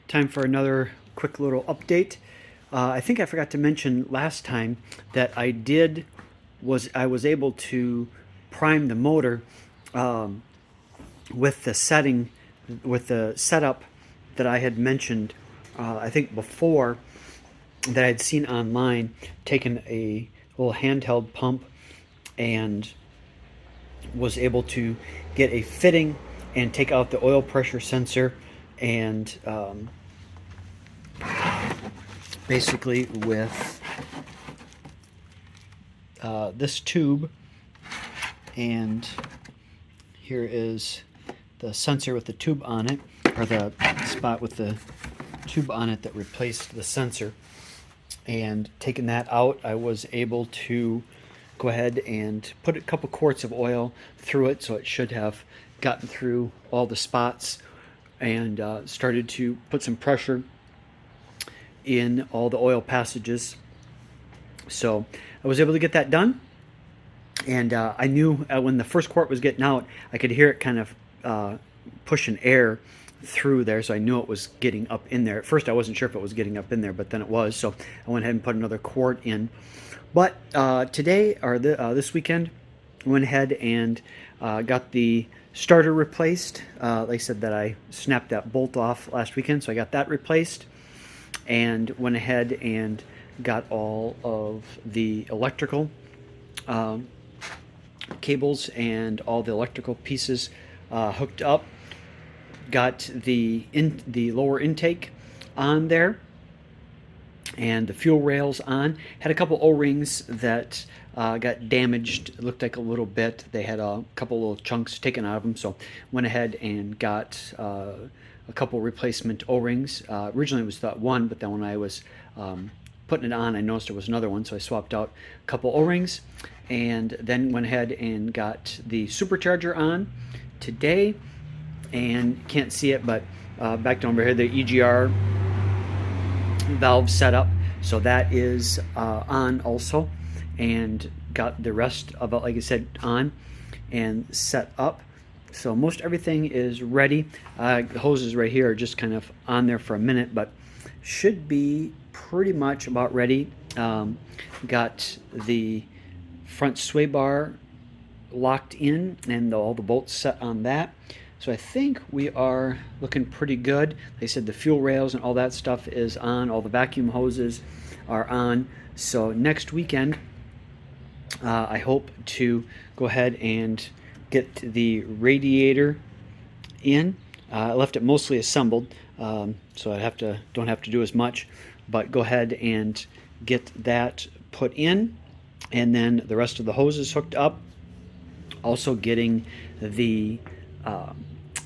Time for another quick little update. I think I forgot to mention last time that I was able to prime the motor um, with the setup that I had mentioned. I think before, that I'd seen online, taking a little handheld pump and was able to get a fitting and take out the oil pressure sensor and basically with this tube, and here is the sensor with the tube on it, or the spot with the tube on it that replaced the sensor. And taking that out, I was able to go ahead and put a couple quarts of oil through it, so it should have gotten through all the spots and started to put some pressure in all the oil passages. So I was able to get that done, and I knew when the first quart was getting out, I could hear it kind of pushing air through there, so I knew it was getting up in there. At first I wasn't sure if it was getting up in there, but then it was, so I went ahead and put another quart in. But today, or this weekend, I went ahead and got the starter replaced. Like I said, that I snapped that bolt off last weekend, so I got that replaced, and went ahead and got all of the electrical cables and all the electrical pieces hooked up. Got the lower intake on there and the fuel rails on. Had a couple O-rings that got damaged. It looked like a little bit. They had a couple little chunks taken out of them, so went ahead and got a couple replacement O-rings. Originally it was thought one, but then when I was putting it on, I noticed there was another one, so I swapped out a couple O-rings, and then went ahead and got the supercharger on today. And can't see it, but back down over here, the EGR valve setup, so that is on also, and got the rest of it, like I said, on and set up. So most everything is ready. The hoses right here are just kind of on there for a minute, but should be pretty much about ready. Got the front sway bar locked in and all the bolts set on that. So I think we are looking pretty good. They said the fuel rails and all that stuff is on. All the vacuum hoses are on. So next weekend, I hope to go ahead and get the radiator in. I left it mostly assembled, so I don't have to do as much, but go ahead and get that put in, and then the rest of the hoses hooked up. Also getting the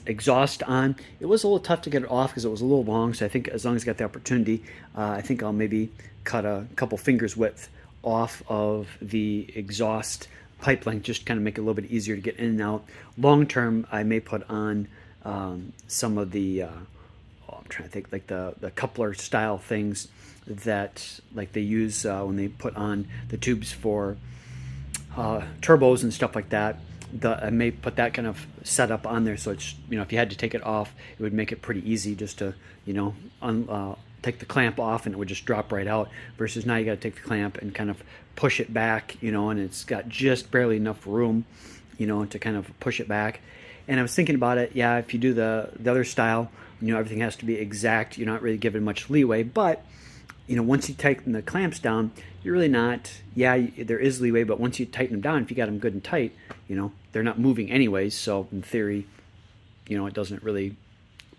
exhaust on. It was a little tough to get it off because it was a little long, so I think as long as I got the opportunity, I think I'll maybe cut a couple fingers width off of the exhaust pipe length, just kind of make it a little bit easier to get in and out. Long term, I may put on some of the I'm trying to think, like the coupler style things that like they use when they put on the tubes for turbos and stuff like that. I may put that kind of setup on there, so it's, if you had to take it off, it would make it pretty easy just to, take the clamp off and it would just drop right out, versus now you got to take the clamp and kind of push it back, and it's got just barely enough room, to kind of push it back. And I was thinking about it, yeah, if you do the other style, everything has to be exact. You're not really given much leeway, but once you tighten the clamps down, you're really not, yeah, there is leeway, but once you tighten them down, if you got them good and tight, they're not moving anyways, so in theory, it doesn't really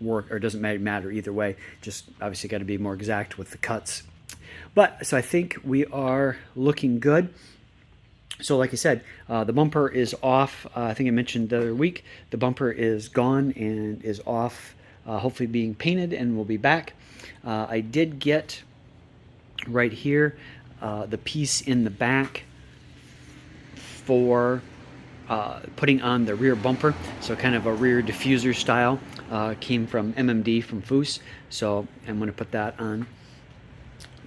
work, or doesn't matter either way. Just obviously got to be more exact with the cuts. But, so I think we are looking good. So like I said, the bumper is off. I think I mentioned the other week, the bumper is gone and is off, hopefully being painted, and will be back. I did get right here the piece in the back for putting on the rear bumper, so kind of a rear diffuser style, came from MMD from Foose, so I'm going to put that on.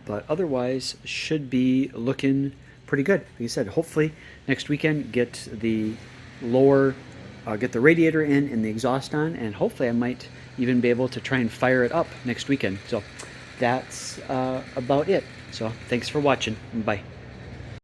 But otherwise should be looking pretty good. Like I said, hopefully next weekend get the radiator in and the exhaust on, and hopefully I might even be able to try and fire it up next weekend. So that's about it. So thanks for watching. Bye.